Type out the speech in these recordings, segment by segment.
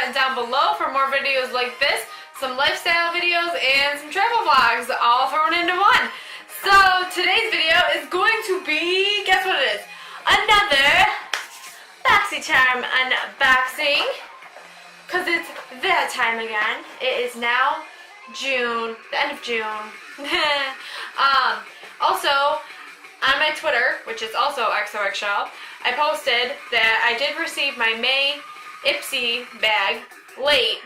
comment down below for more videos like this, some lifestyle videos, and some travel vlogs all thrown into one. So today's video is going to be, guess what it is? Another Boxycharm unboxing. Because it's that time again. It is now June, the end of June. Also, on my Twitter, which is also XOXShell, I posted that I did receive my May Ipsy bag late.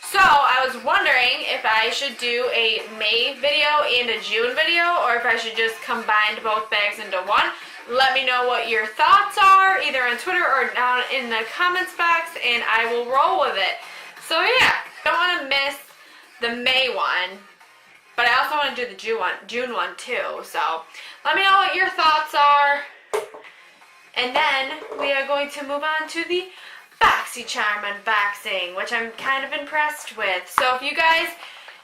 So I was wondering if I should do a May video and a June video, or if I should just combine both bags into one. Let me know what your thoughts are, either on Twitter or down in the comments box, and I will roll with it. So yeah, don't want to miss the May one, but I also want to do the June one too. So let me know what your thoughts are, and then we are going to move on to the Boxycharm unboxing, which I'm kind of impressed with. So if you guys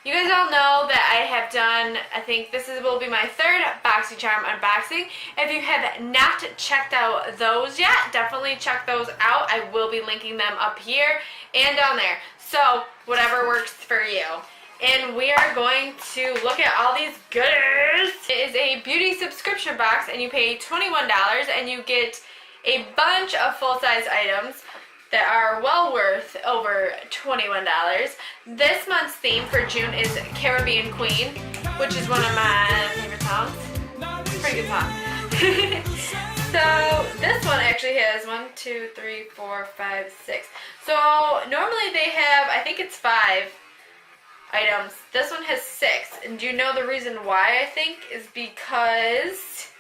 all know that I have done, I think this will be my third Boxycharm unboxing. If you have not checked out those yet, definitely check those out. I will be linking them up here and down there. So whatever works for you. And we are going to look at all these gooders. It is a beauty subscription box, and you pay $21 and you get a bunch of full-size items that are well worth over $21. This month's theme for June is Caribbean Queen, which is one of my favorite songs. Pretty good song. So this one actually has 1, 2, 3, 4, 5, 6. So normally they have, I think it's 5 items. This one has 6. And do you know the reason why, I think, is because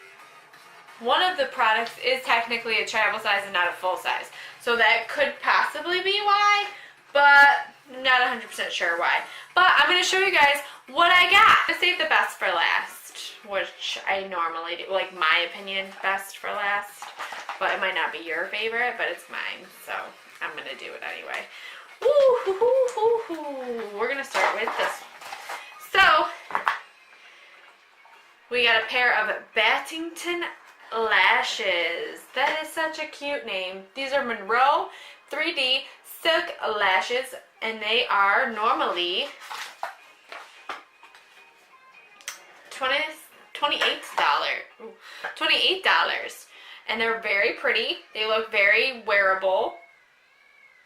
one of the products is technically a travel size and not a full size. So that could possibly be why, but not 100% sure why. But I'm going to show you guys what I got. I'm going to save the best for last, which I normally do. Like, my opinion, best for last. But it might not be your favorite, but it's mine. So I'm going to do it anyway. We're going to start with this. So, we got a pair of Battington lashes. That is such a cute name. These are Monroe 3D silk lashes, and they are normally $28. And they're very pretty. They look very wearable.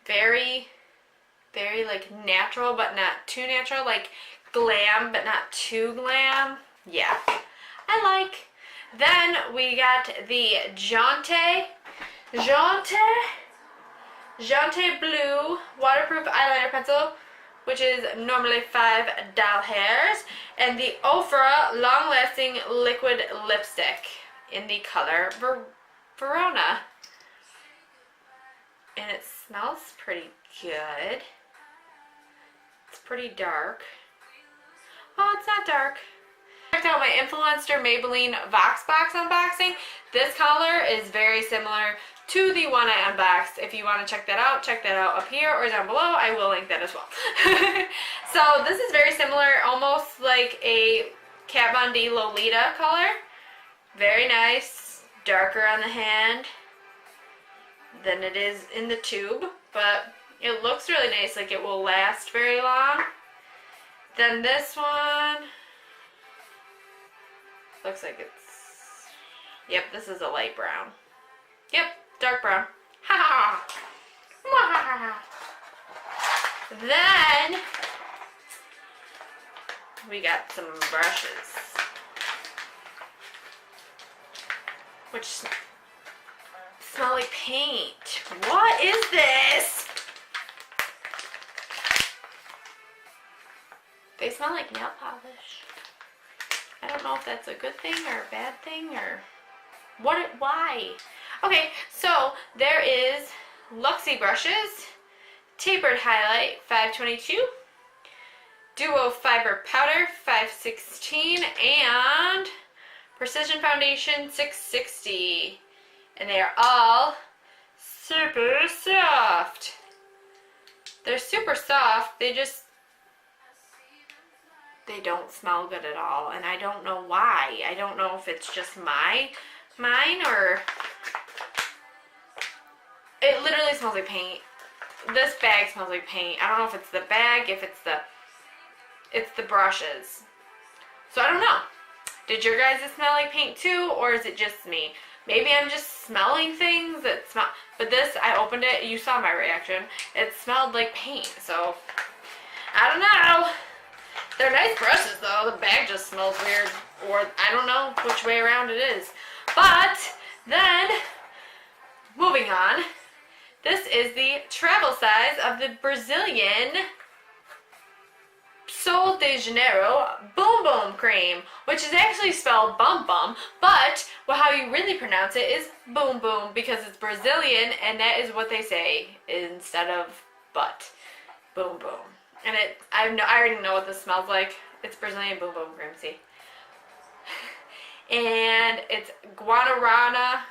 Very like natural, but not too natural. Like glam, but not too glam. Yeah, I like. Then we got the Jante Blue Waterproof Eyeliner Pencil, which is normally $5, and the Ofra Long Lasting Liquid Lipstick in the color Verona. And it smells pretty good. It's pretty dark. Oh, it's not dark. Checked out my Influencer Maybelline Vox Box unboxing. This color is very similar to the one I unboxed. If you want to check that out up here or down below. I will link that as well. So this is very similar, almost like a Kat Von D Lolita color. Very nice, darker on the hand than it is in the tube, but it looks really nice, like it will last very long. Then this one looks like it's, yep, this is a light brown. Yep, dark brown. Ha ha ha. Then we got some brushes, which smell like paint. What is this? They smell like nail polish. I don't know if that's a good thing or a bad thing or why. Okay, so there is Luxie brushes, tapered highlight 522, duo fiber powder 516, and precision foundation 660. And they are all super soft. They're super soft. They don't smell good at all, and I don't know why. I don't know if it's just mine or it literally smells like paint. this bag smells like paint. I don't know if it's the bag, if it's the brushes. So I don't know. Did your guys smell like paint too, or is it just me? Maybe I'm just smelling things that smell. But this, I opened it. You saw my reaction. It smelled like paint. So I don't know. They're nice brushes though. The bag just smells weird, or I don't know which way around it is. But then, moving on. This is the travel size of the Brazilian Sol de Janeiro Boom Boom Cream, which is actually spelled Bum Bum, but how you really pronounce it is Boom Boom because it's Brazilian, and that is what they say instead of butt. Boom Boom. And I already know what this smells like. It's Brazilian Boom Boom Cream, see? And it's guarana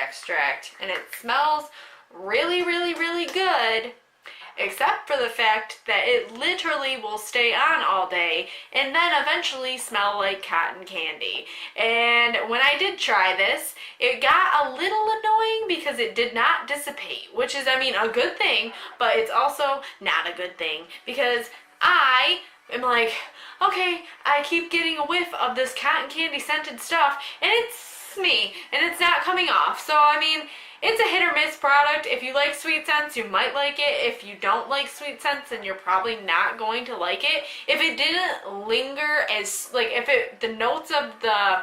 extract, and it smells really, really, really good, except for the fact that it literally will stay on all day and then eventually smell like cotton candy. And when I did try this, it got a little annoying because it did not dissipate, which is, I mean, a good thing, but it's also not a good thing because I am like, okay, I keep getting a whiff of this cotton candy scented stuff, and it's me, and it's not coming off. So I mean, it's a hit or miss product. If you like sweet scents, you might like it. If you don't like sweet scents, then you're probably not going to like it. If it didn't linger as, like, if the notes of the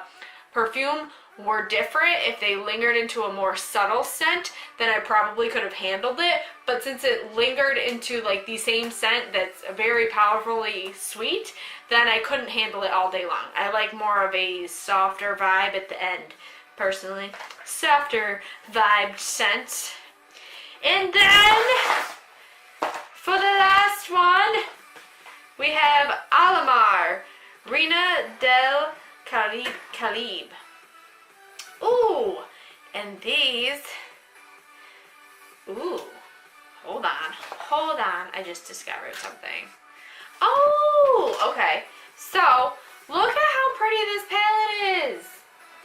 perfume were different, if they lingered into a more subtle scent, then I probably could have handled it. But since it lingered into like the same scent that's very powerfully sweet, then I couldn't handle it all day long. I like more of a softer vibe at the end, personally. Softer vibe scent. And then, for the last one, we have Alamar Reina del Caribe. Ooh, and these, ooh, hold on, I just discovered something. Oh, okay, so look at how pretty this palette is.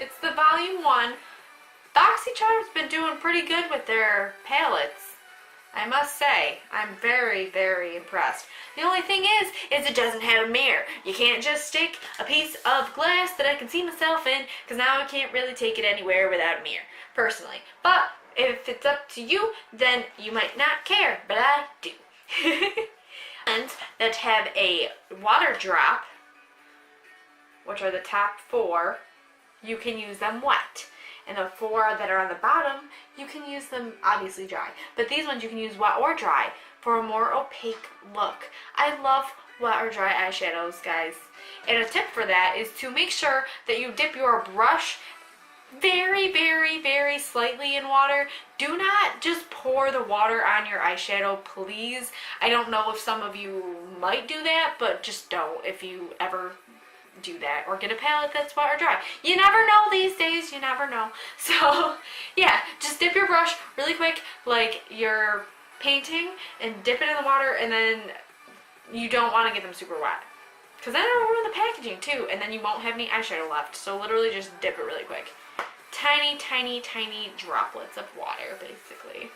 It's the volume 1. Boxycharm's been doing pretty good with their palettes. I must say, I'm very, very impressed. The only thing is it doesn't have a mirror. You can't just stick a piece of glass that I can see myself in, because now I can't really take it anywhere without a mirror, personally. But if it's up to you, then you might not care, but I do. And that have a water drop, which are the top 4, you can use them wet. And the 4 that are on the bottom, you can use them obviously dry. But these ones you can use wet or dry for a more opaque look. I love wet or dry eyeshadows, guys. And a tip for that is to make sure that you dip your brush very, very, very slightly in water. Do not just pour the water on your eyeshadow, please. I don't know if some of you might do that, but just don't if you ever do that, or get a palette that's wet or dry. You never know these days, you never know. So yeah, just dip your brush really quick like you're painting and dip it in the water, and then you don't want to get them super wet because then it'll ruin the packaging too, and then you won't have any eyeshadow left. So literally just dip it really quick. Tiny, tiny, tiny droplets of water, basically.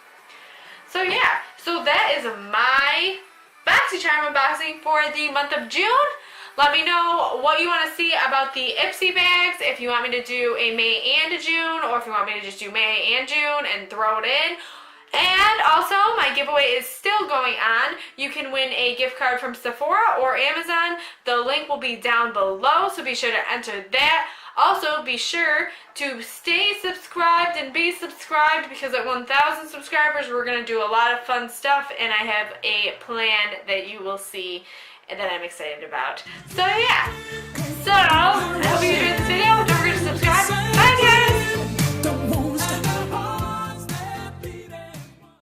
So yeah, so that is my Boxycharm unboxing for the month of June. Let me know what you want to see about the Ipsy bags, if you want me to do a May and a June, or if you want me to just do May and June and throw it in. And also, my giveaway is still going on. You can win a gift card from Sephora or Amazon. The link will be down below, so be sure to enter that. Also, be sure to stay subscribed and be subscribed, because at 1,000 subscribers, we're going to do a lot of fun stuff, and I have a plan that you will see and that I'm excited about. So yeah,